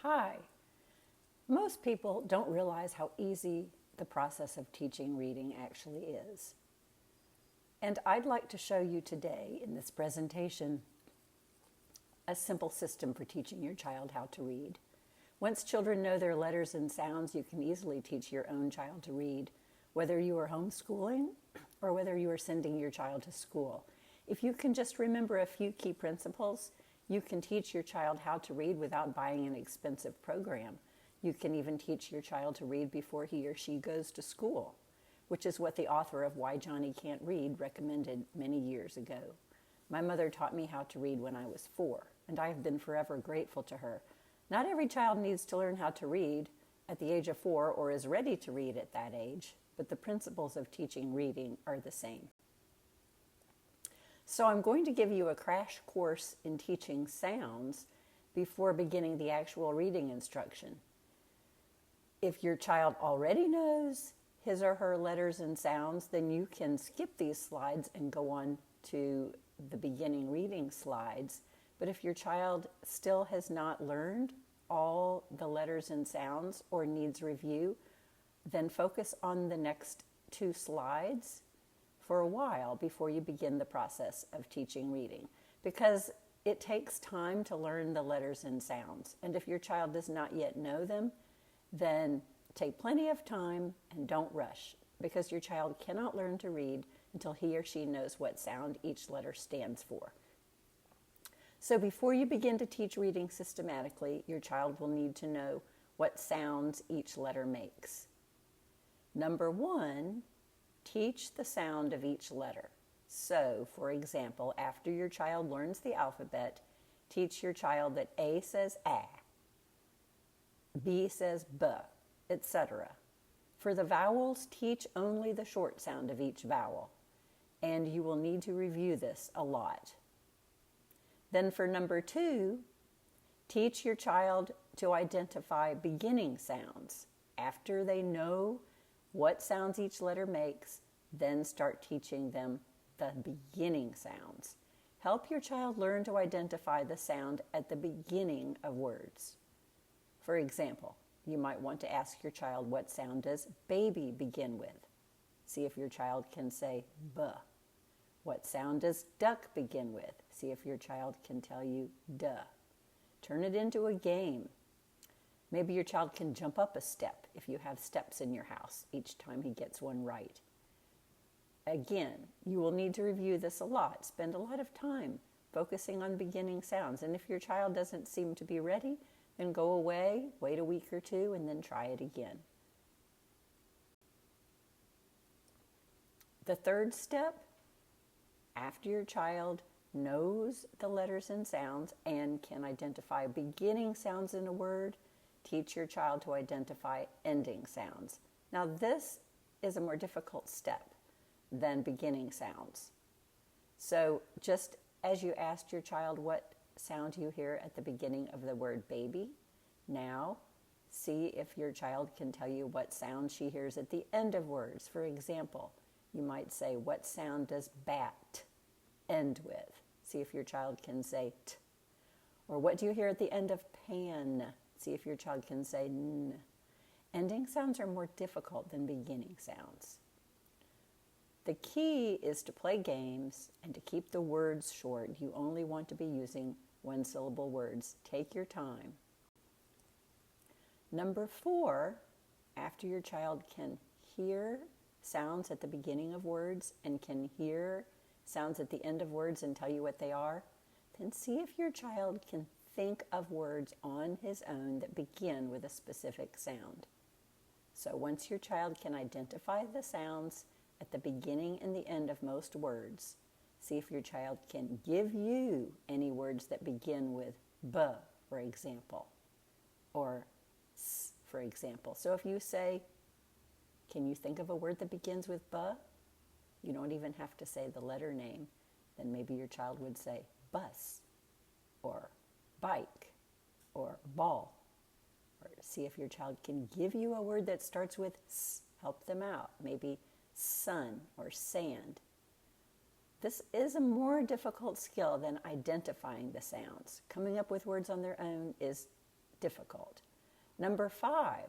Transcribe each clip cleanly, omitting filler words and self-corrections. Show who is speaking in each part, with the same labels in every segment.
Speaker 1: Hi. Most people don't realize how easy the process of teaching reading actually is. And I'd like to show you today in this presentation a simple system for teaching your child how to read. Once children know their letters and sounds, you can easily teach your own child to read, whether you are homeschooling or whether you are sending your child to school. If you can just remember a few key principles, you can teach your child how to read without buying an expensive program. You can even teach your child to read before he or she goes to school, which is what the author of Why Johnny Can't Read recommended many years ago. My mother taught me how to read when I was 4, and I have been forever grateful to her. Not every child needs to learn how to read at the age of 4 or is ready to read at that age, but the principles of teaching reading are the same. So I'm going to give you a crash course in teaching sounds before beginning the actual reading instruction. If your child already knows his or her letters and sounds, then you can skip these slides and go on to the beginning reading slides. But if your child still has not learned all the letters and sounds or needs review, then focus on the next 2 slides for a while before you begin the process of teaching reading, because it takes time to learn the letters and sounds. And if your child does not yet know them, then take plenty of time and don't rush, because your child cannot learn to read until he or she knows what sound each letter stands for. So before you begin to teach reading systematically, your child will need to know what sounds each letter makes. Number 1, teach the sound of each letter. So, for example, after your child learns the alphabet, teach your child that A says A, B says B, etc. For the vowels, teach only the short sound of each vowel, and you will need to review this a lot. Then for number 2, teach your child to identify beginning sounds. After they know what sounds each letter makes, then start teaching them the beginning sounds. Help your child learn to identify the sound at the beginning of words. For example, you might want to ask your child, what sound does baby begin with? See if your child can say B. What sound does duck begin with? See if your child can tell you duh. Turn it into a game. Maybe your child can jump up a step if you have steps in your house each time he gets one right. Again, you will need to review this a lot. Spend a lot of time focusing on beginning sounds. And if your child doesn't seem to be ready, then go away, wait a week or 2, and then try it again. The third step, after your child knows the letters and sounds and can identify beginning sounds in a word, teach your child to identify ending sounds. Now, this is a more difficult step than beginning sounds. So just as you asked your child what sound you hear at the beginning of the word baby, now see if your child can tell you what sound she hears at the end of words. For example, you might say, what sound does bat end with? See if your child can say t. Or what do you hear at the end of pan? See if your child can say n. Ending sounds are more difficult than beginning sounds. The key is to play games and to keep the words short. You only want to be using 1-syllable words. Take your time. Number 4, after your child can hear sounds at the beginning of words and can hear sounds at the end of words and tell you what they are, then see if your child can think of words on his own that begin with a specific sound. So once your child can identify the sounds at the beginning and the end of most words, see if your child can give you any words that begin with B, for example, or S, for example. So if you say, can you think of a word that begins with B? You don't even have to say the letter name. Then maybe your child would say bus, or bike, or ball. Or see if your child can give you a word that starts with S. Help them out. Maybe sun or sand. This is a more difficult skill than identifying the sounds. Coming up with words on their own is difficult. Number 5,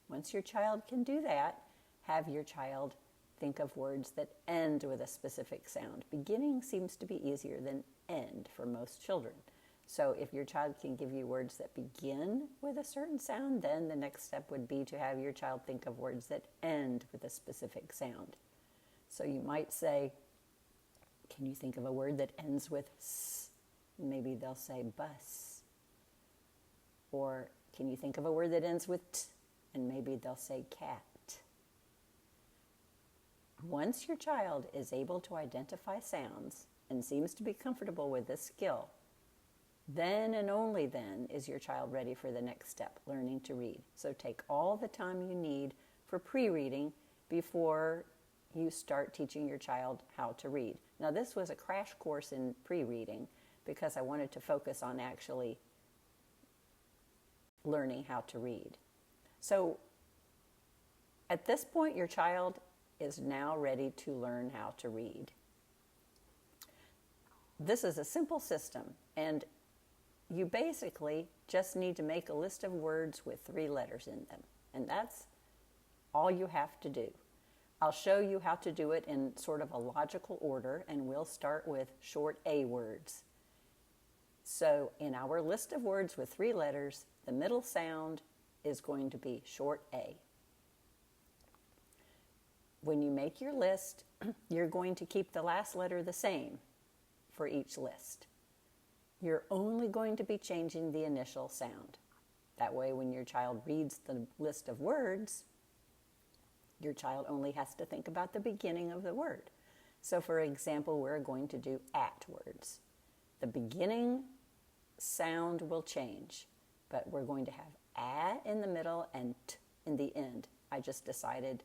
Speaker 1: once your child can do that, have your child think of words that end with a specific sound. Beginning seems to be easier than end for most children. So if your child can give you words that begin with a certain sound, then the next step would be to have your child think of words that end with a specific sound. So you might say, can you think of a word that ends with s? Maybe they'll say bus. Or can you think of a word that ends with t? And maybe they'll say cat. Once your child is able to identify sounds and seems to be comfortable with this skill, then and only then is your child ready for the next step, learning to read. So take all the time you need for pre-reading before you start teaching your child how to read. Now, this was a crash course in pre-reading because I wanted to focus on actually learning how to read. So at this point, your child is now ready to learn how to read. This is a simple system, and you basically just need to make a list of words with 3 letters in them, and that's all you have to do. I'll show you how to do it in sort of a logical order, and we'll start with short A words. So in our list of words with 3 letters, the middle sound is going to be short A. When you make your list, you're going to keep the last letter the same for each list. You're only going to be changing the initial sound. That way, when your child reads the list of words, your child only has to think about the beginning of the word. So for example, we're going to do at words. The beginning sound will change, but we're going to have a in the middle and t in the end. I just decided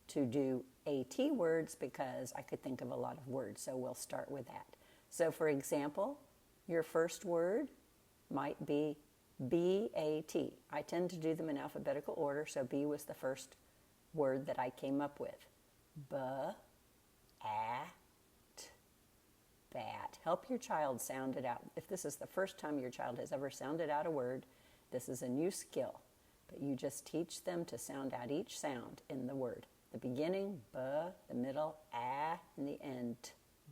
Speaker 1: to do AT words because I could think of a lot of words, so we'll start with that. So for example, your first word might be B-A-T. I tend to do them in alphabetical order, so B was the first word that I came up with. B-A-T, bat. Help your child sound it out. If this is the first time your child has ever sounded out a word, this is a new skill, but you just teach them to sound out each sound in the word. The beginning, b, the middle, a, and the end,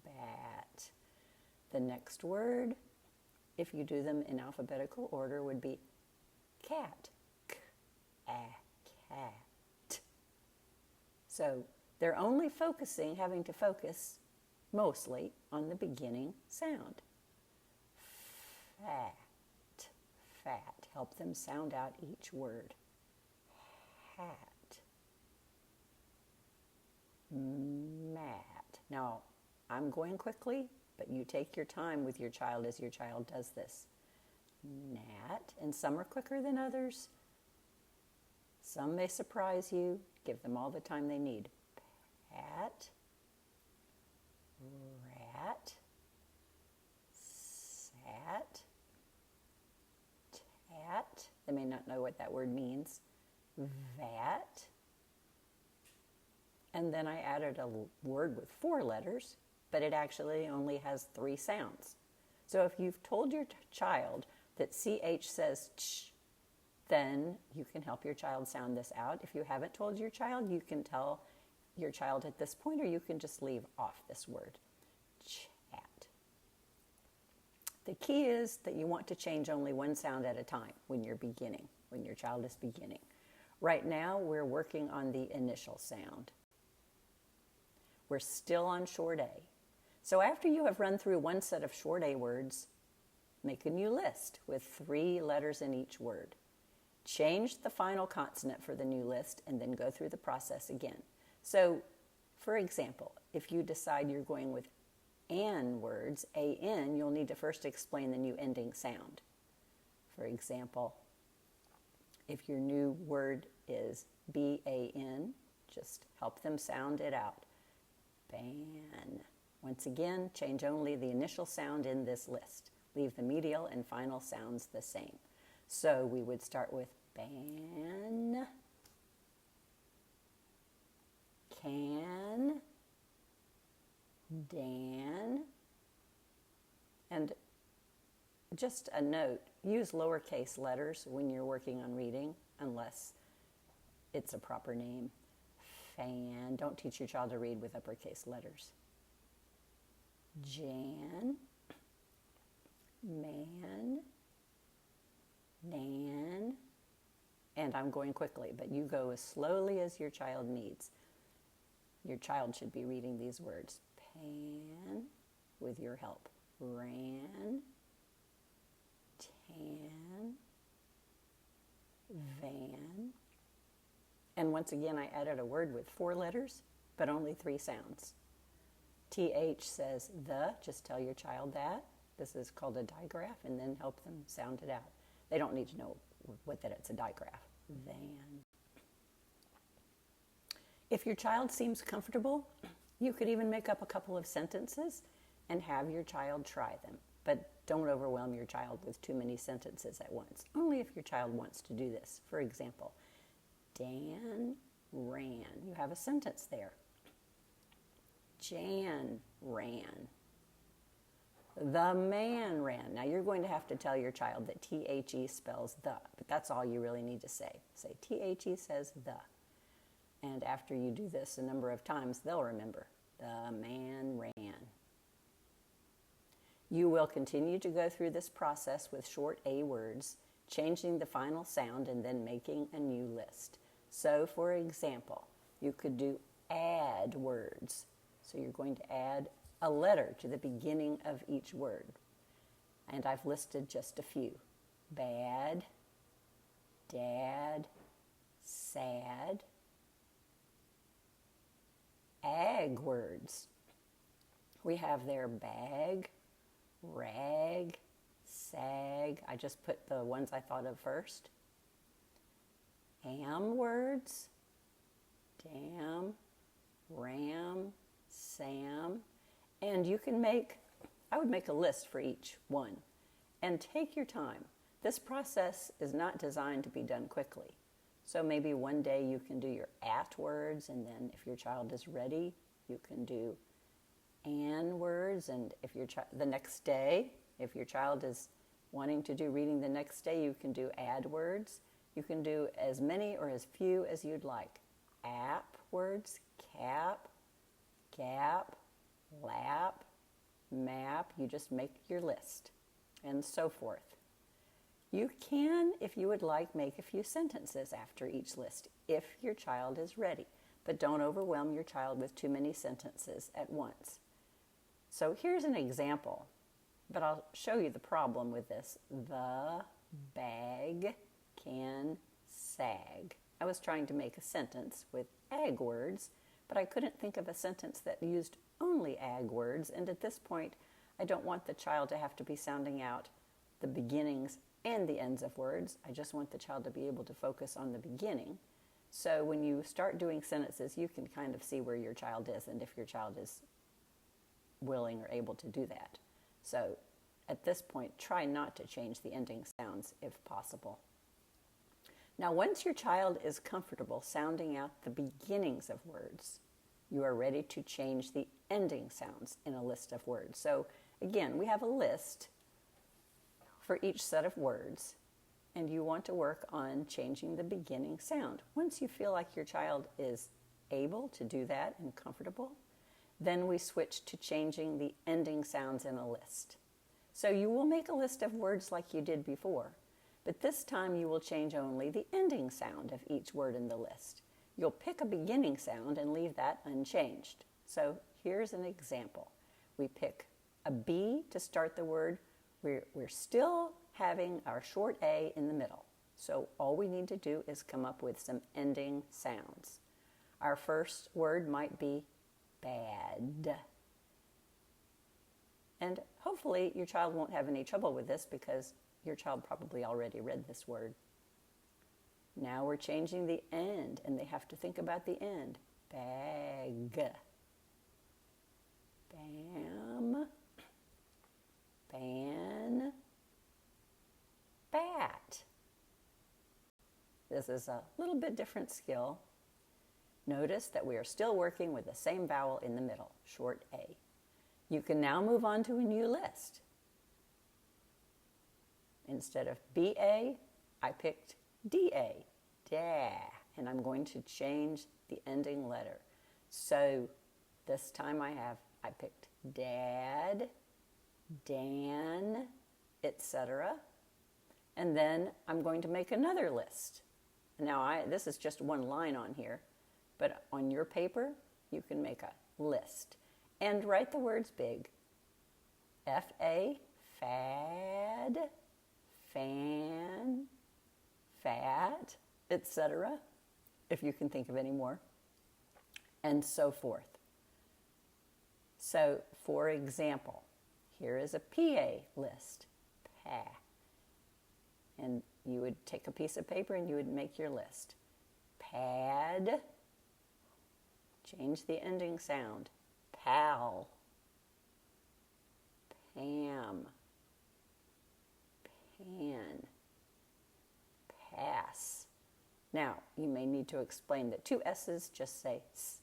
Speaker 1: bat. The next word, if you do them in alphabetical order, would be cat, k, a, cat. So they're only having to focus mostly on the beginning sound. Fat, fat. Help them sound out each word. Hat. Mat. Now, I'm going quickly, but you take your time with your child as your child does this. Gnat, and some are quicker than others. Some may surprise you. Give them all the time they need. Pat, rat, sat, tat. They may not know what that word means. Vat. And then I added a word with 4 letters, but it actually only has 3 sounds. So if you've told your child that CH says ch, then you can help your child sound this out. If you haven't told your child, you can tell your child at this point, or you can just leave off this word, chat. The key is that you want to change only one sound at a time when you're beginning, when your child is beginning. Right now, we're working on the initial sound. We're still on short A. So after you have run through one set of short A words, make a new list with 3 letters in each word. Change the final consonant for the new list and then go through the process again. So, for example, if you decide you're going with an words, A-N, you'll need to first explain the new ending sound. For example, if your new word is B-A-N, just help them sound it out. Ban. Once again, change only the initial sound in this list. Leave the medial and final sounds the same. So we would start with ban, can, Dan. And just a note, use lowercase letters when you're working on reading, unless it's a proper name. Fan. Don't teach your child to read with uppercase letters. Jan. Man. Nan. And I'm going quickly, but you go as slowly as your child needs. Your child should be reading these words. Pan, with your help. Ran. Tan. Van. And once again, I added a word with 4 letters, but only 3 sounds. TH says the, just tell your child that. This is called a digraph, and then help them sound it out. They don't need to know that it's a digraph. Van. If your child seems comfortable, you could even make up a couple of sentences and have your child try them. But don't overwhelm your child with too many sentences at once. Only if your child wants to do this. For example, Dan ran. You have a sentence there. Jan ran. The man ran. Now you're going to have to tell your child that THE spells the, but that's all you really need to say. Say THE says the. And after you do this a number of times, they'll remember. The man ran. You will continue to go through this process with short A words, changing the final sound and then making a new list. So, for example, you could do add words. So you're going to add a letter to the beginning of each word. And I've listed just a few. Bad, dad, sad. Ag words. We have there bag, rag, sag. I just put the ones I thought of first. Am words. Dam, ram, Sam. And you can I would make a list for each one. And take your time. This process is not designed to be done quickly. So maybe one day you can do your at words, and then if your child is ready, you can do an words. And if the next day, if your child is wanting to do reading the next day, you can do add words. You can do as many or as few as you'd like. App words, cap, gap, lap, map. You just make your list, and so forth. You can, if you would like, make a few sentences after each list if your child is ready, but don't overwhelm your child with too many sentences at once. So here's an example, but I'll show you the problem with this. The bag can sag. I was trying to make a sentence with ag words, but I couldn't think of a sentence that used only ag words, and at this point, I don't want the child to have to be sounding out the beginnings and the ends of words. I just want the child to be able to focus on the beginning. So when you start doing sentences, you can kind of see where your child is and if your child is willing or able to do that. So at this point, try not to change the ending sounds if possible. Now, once your child is comfortable sounding out the beginnings of words, you are ready to change the ending sounds in a list of words. So again, we have a list for each set of words, and you want to work on changing the beginning sound. Once you feel like your child is able to do that and comfortable, then we switch to changing the ending sounds in a list. So you will make a list of words like you did before, but this time you will change only the ending sound of each word in the list. You'll pick a beginning sound and leave that unchanged. So here's an example. We pick a B to start the word. We're still having our short A in the middle. So all we need to do is come up with some ending sounds. Our first word might be bad. And hopefully your child won't have any trouble with this because your child probably already read this word. Now we're changing the end, and they have to think about the end. Bag. Bam. Ban. Bat. This is a little bit different skill. Notice that we are still working with the same vowel in the middle, short A. You can now move on to a new list. instead of B-A, I picked D-A, da, and I'm going to change the ending letter. So this time I picked dad, Dan, etc. And then I'm going to make another list. Now this is just one line on here, but on your paper, you can make a list. And write the words big. F-A, fad, fan, fat, etc., if you can think of any more, and so forth. So, for example, here is a PA list, pa. And you would take a piece of paper and you would make your list. Pad, change the ending sound, pal, Pam, pan, pass. Now, you may need to explain that 2 S's just say S,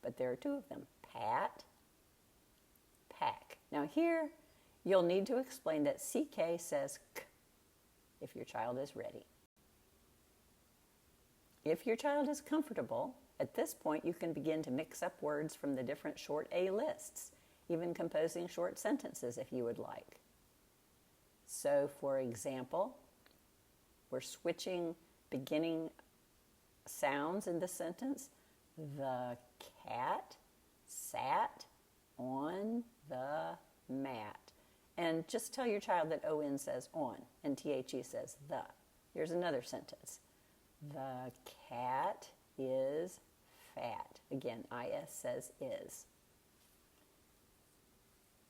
Speaker 1: but there are 2 of them, pat, pack. Now here, you'll need to explain that CK says K if your child is ready. If your child is comfortable, at this point you can begin to mix up words from the different short A lists, even composing short sentences if you would like. So, for example, we're switching beginning sounds in the sentence. The cat sat on the mat. And just tell your child that ON says on and THE says the. Here's another sentence. The cat is fat. Again, IS says is.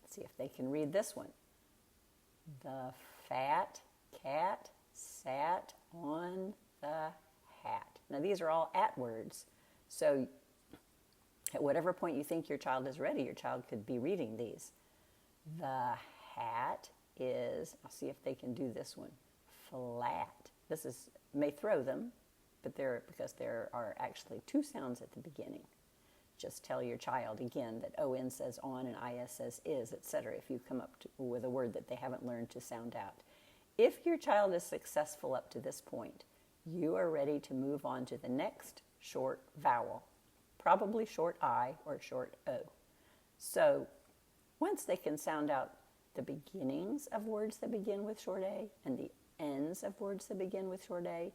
Speaker 1: Let's see if they can read this one. The fat cat sat on the hat. Now these are all at words. So at whatever point you think your child is ready, your child could be reading these. The hat is, I'll see if they can do this one, flat. This may throw them, but because there are actually 2 sounds at the beginning. Just tell your child again that ON says on and IS says is, etc. if you come up with a word that they haven't learned to sound out. If your child is successful up to this point, you are ready to move on to the next short vowel, probably short I or short O. So once they can sound out the beginnings of words that begin with short A and the ends of words that begin with short A,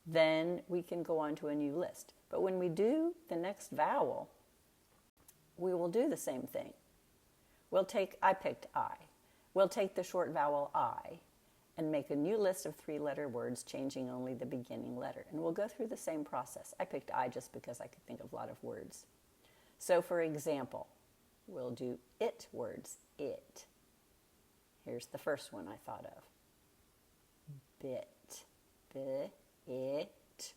Speaker 1: then we can go on to a new list. But when we do the next vowel, we will do the same thing. I picked I. We'll take the short vowel I and make a new list of 3-letter words, changing only the beginning letter. And we'll go through the same process. I picked I just because I could think of a lot of words. So for example, we'll do it words, it. Here's the first one I thought of. Bit, it,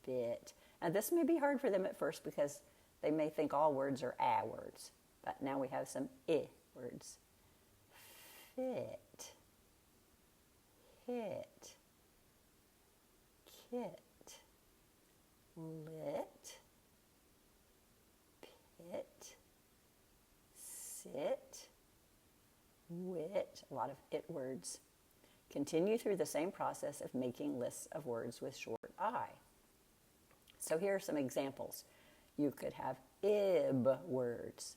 Speaker 1: bit. Now this may be hard for them at first because they may think all words are a words. But now we have some I words. Fit, hit, kit, lit, pit, sit, wit, a lot of it words. Continue through the same process of making lists of words with short I. So here are some examples. You could have ib words,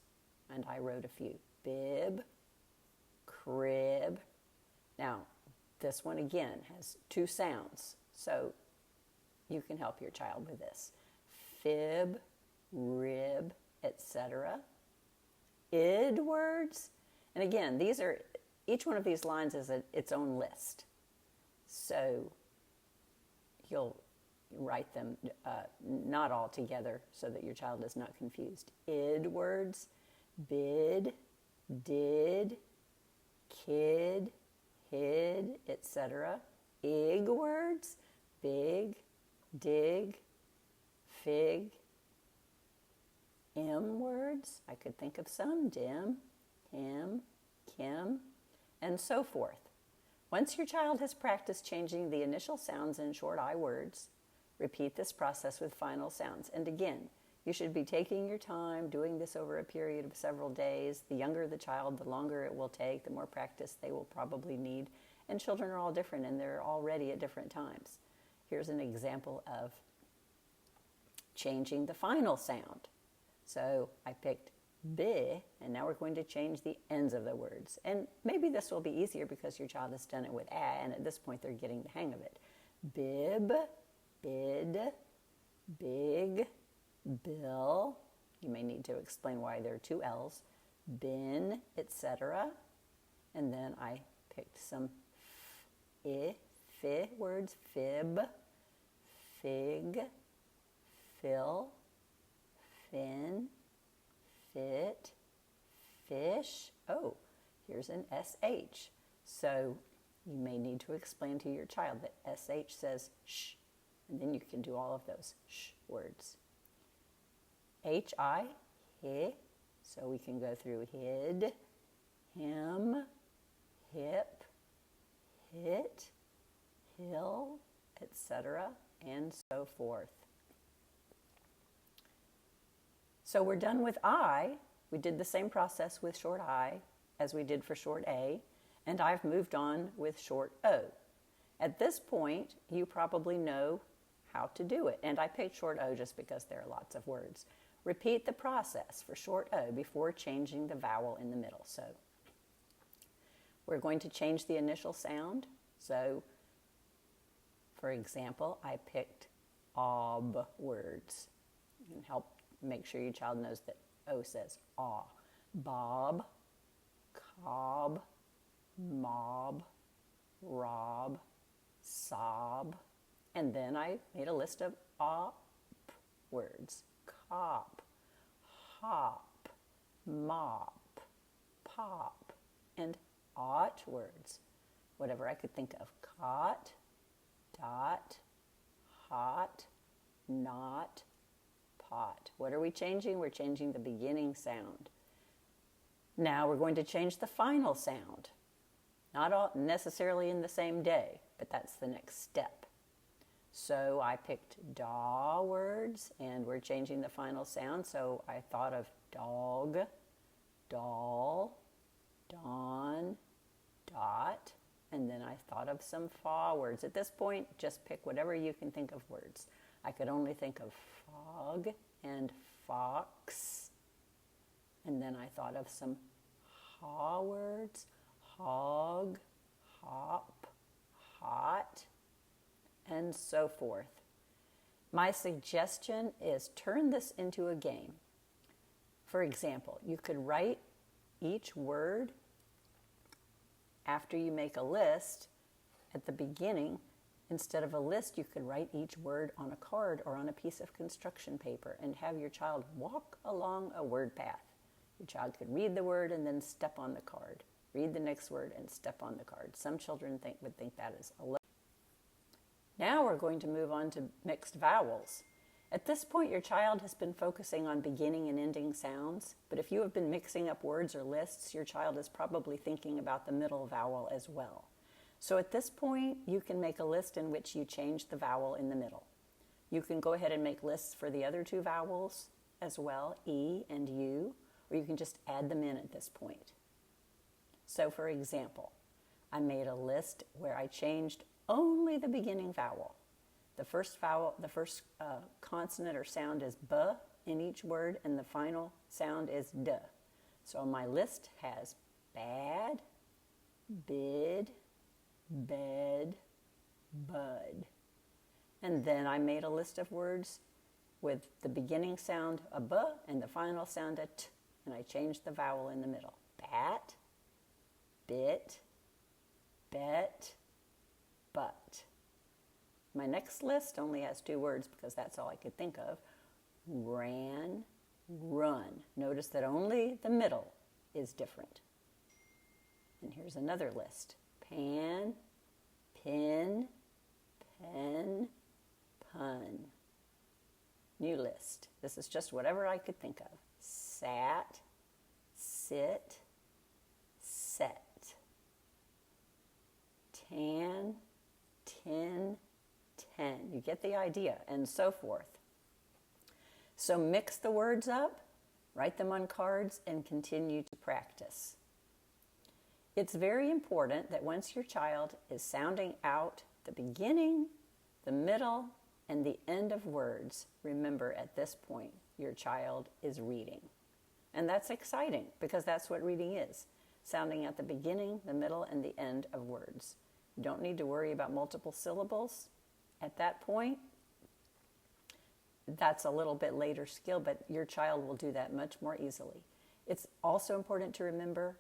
Speaker 1: and I wrote a few. Bib, crib. Now, this one again has 2 sounds, so you can help your child with this. Fib, rib, etc. Id words, and again, each one of these lines is its own list. So you'll write them not all together so that your child is not confused. Id words, bid, did, kid, hid, etc. Ig words, big, dig, fig. M words, I could think of some, dim, him, kim, and so forth. Once your child has practiced changing the initial sounds in short I words, repeat this process with final sounds. And again, you should be taking your time, doing this over a period of several days. The younger the child, the longer it will take, the more practice they will probably need. and children are all different and they're all ready at different times. Here's an example of changing the final sound. So I picked B, and now we're going to change the ends of the words. And maybe this will be easier because your child has done it with A, and at this point they're getting the hang of it. Bib, bid, big, bill. You may need to explain why there are two L's. Bin, etc. And then I picked some fi words. Fib, fig, fill, fin, fit, fish. Oh, here's an SH. So you may need to explain to your child that SH says sh, and then you can do all of those sh words. HI, hi, so we can go through hid, him, hip, hit, hill, etc., and so forth. So we're done with I. We did the same process with short I as we did for short A, and I've moved on with short O. At this point, you probably know how to do it, and I picked short O just because there are lots of words. Repeat the process for short O before changing the vowel in the middle. So we're going to change the initial sound. So, for example, I picked ob words. You can help make sure your child knows that O says aw. Bob, cob, mob, rob, sob. And then I made a list of op words. Cop, hop, mop, pop, and ought words. Whatever I could think of. Cot, dot, hot, not, pot. What are we changing? We're changing the beginning sound. Now we're going to change the final sound. Not all necessarily in the same day, but that's the next step. So I picked daw words, and we're changing the final sound. So I thought of dog, doll, dawn, dot, and then I thought of some fa words. At this point, just pick whatever you can think of words. I could only think of fog and fox, and then I thought of some ha words, hog, hop, hot, and so forth. My suggestion is turn this into a game. For example, you could write each word after you make a list at the beginning. Instead of a list, you could write each word on a card or on a piece of construction paper and have your child walk along a word path. Your child could read the word and then step on the card. Read the next word and step on the card. Some children would think that is a lesson. Now we're going to move on to mixed vowels. At this point, your child has been focusing on beginning and ending sounds, but if you have been mixing up words or lists, your child is probably thinking about the middle vowel as well. So at this point, you can make a list in which you change the vowel in the middle. You can go ahead and make lists for the other two vowels as well, E and U, or you can just add them in at this point. So for example, I made a list where I changed only the beginning vowel. The first consonant or sound is B in each word, and the final sound is D. So my list has bad, bid, bed, bud. And then I made a list of words with the beginning sound a B and the final sound a T, and I changed the vowel in the middle. Bat, bit, bet, but. My next list only has two words because that's all I could think of. Ran, run. Notice that only the middle is different. And here's another list. Pan, pin, pen, pun. New list. This is just whatever I could think of. Sat, sit, set. Tan, tin, 10. You get the idea, and so forth. So mix the words up, write them on cards, and continue to practice. It's very important that once your child is sounding out the beginning, the middle, and the end of words, remember at this point, your child is reading. And that's exciting because that's what reading is. Sounding at the beginning, the middle, and the end of words. You don't need to worry about multiple syllables. At that point, that's a little bit later skill, but your child will do that much more easily. It's also important to remember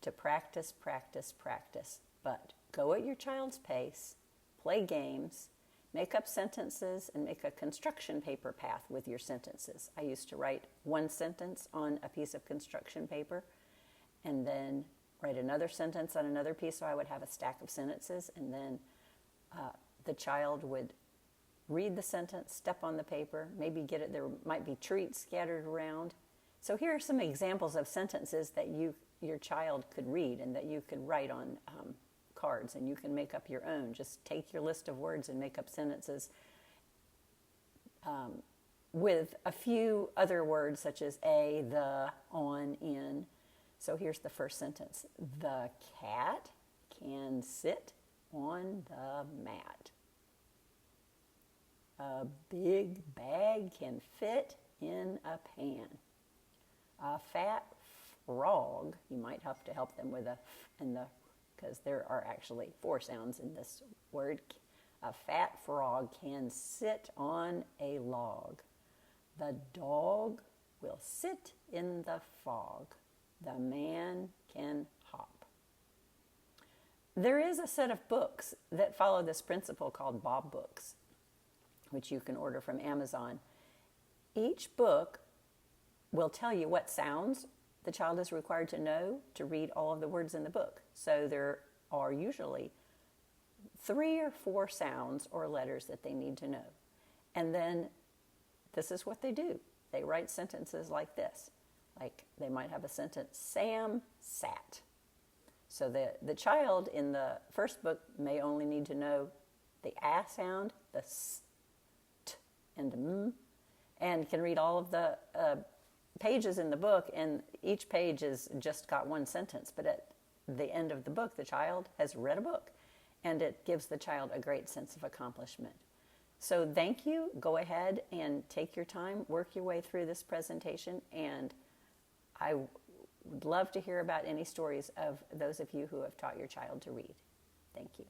Speaker 1: to practice, practice, practice. But go at your child's pace, play games, make up sentences, and make a construction paper path with your sentences. I used to write one sentence on a piece of construction paper and then write another sentence on another piece, so I would have a stack of sentences, and then the child would read the sentence, step on the paper, maybe get it. There might be treats scattered around. So here are some examples of sentences that your child could read and that you could write on cards, and you can make up your own. Just take your list of words and make up sentences with a few other words such as a, the, on, in. So here's the first sentence. The cat can sit on the mat. A big bag can fit in a pan. A fat frog, you might have to help them with a f and the, because there are actually 4 sounds in this word. A fat frog can sit on a log. The dog will sit in the fog. The man can hop. There is a set of books that follow this principle called Bob Books, which you can order from Amazon. Each book will tell you what sounds the child is required to know to read all of the words in the book. So there are usually 3 or 4 sounds or letters that they need to know. And then this is what they do. They write sentences like this. Like they might have a sentence, Sam sat. So the child in the first book may only need to know the a sound, the s, t, and the m, and can read all of the pages in the book, and each page has just got one sentence. But at the end of the book, the child has read a book, and it gives the child a great sense of accomplishment. So thank you. Go ahead and take your time, work your way through this presentation, and I would love to hear about any stories of those of you who have taught your child to read. Thank you.